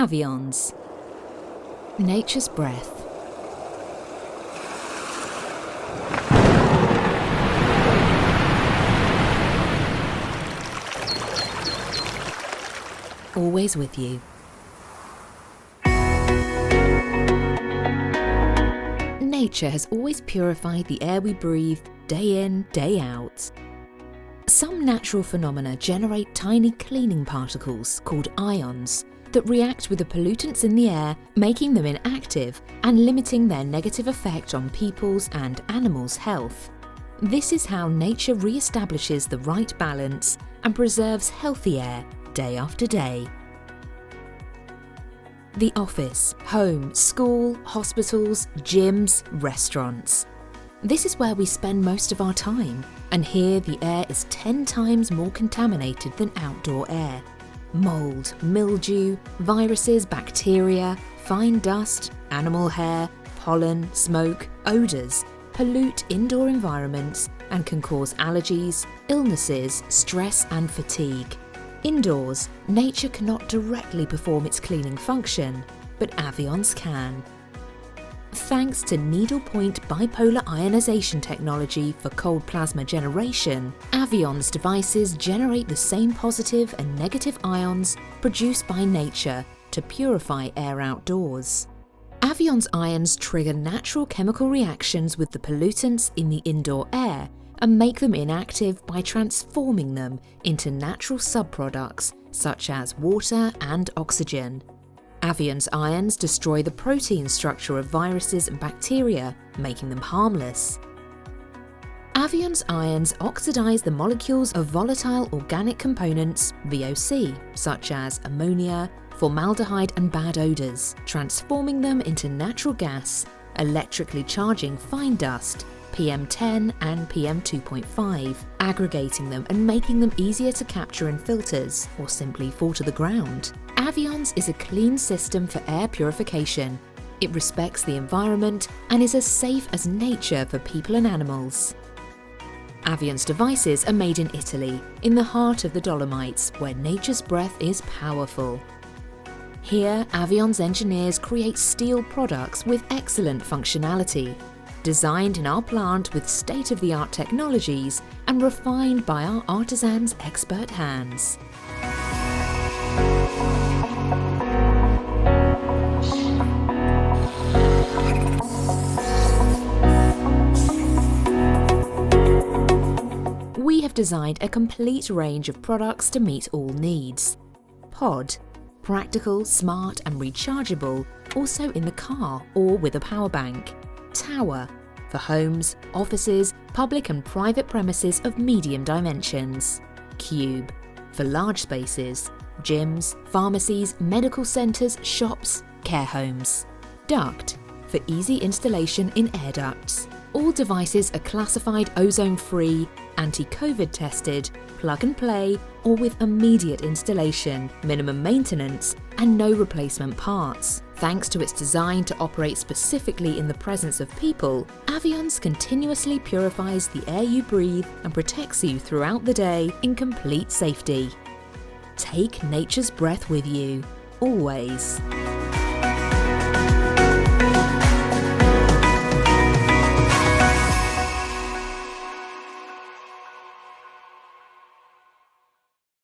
Awions. Nature's breath. Always with you. Nature has always purified the air we breathe, day in, day out. Some natural phenomena generate tiny cleaning particles called ions that react with the pollutants in the air, making them inactive and limiting their negative effect on people's and animals' health. This is how nature re-establishes the right balance and preserves healthy air day after day. The office, home, school, hospitals, gyms, restaurants. This is where we spend most of our time, and here the air is 10 times more contaminated than outdoor air. Mold, mildew, viruses, bacteria, fine dust, animal hair, pollen, smoke, odours pollute indoor environments and can cause allergies, illnesses, stress and fatigue. Indoors, nature cannot directly perform its cleaning function, but Awions can. Thanks to needlepoint bipolar ionization technology for cold plasma generation, Awions devices generate the same positive and negative ions produced by nature to purify air outdoors. Awions ions trigger natural chemical reactions with the pollutants in the indoor air and make them inactive by transforming them into natural subproducts such as water and oxygen. Awions ions destroy the protein structure of viruses and bacteria, making them harmless. Awions ions oxidize the molecules of volatile organic components, VOC, such as ammonia, formaldehyde and bad odours, transforming them into natural gas, electrically charging fine dust, PM10 and PM2.5, aggregating them and making them easier to capture in filters or simply fall to the ground. Awions is a clean system for air purification. It respects the environment and is as safe as nature for people and animals. Awions devices are made in Italy, in the heart of the Dolomites, where nature's breath is powerful. Here, Awions engineers create steel products with excellent functionality, designed in our plant with state-of-the-art technologies and refined by our artisans' expert hands. We have designed a complete range of products to meet all needs. Pod, practical, smart and rechargeable, also in the car or with a power bank. Tower, for homes, offices, public and private premises of medium dimensions. Cube, for large spaces, gyms, pharmacies, medical centres, shops, care homes. Duct, for easy installation in air ducts. All devices are classified ozone-free, anti-COVID tested, plug and play, or with immediate installation, minimum maintenance, and no replacement parts. Thanks to its design to operate specifically in the presence of people, Awions continuously purifies the air you breathe and protects you throughout the day in complete safety. Take nature's breath with you, always.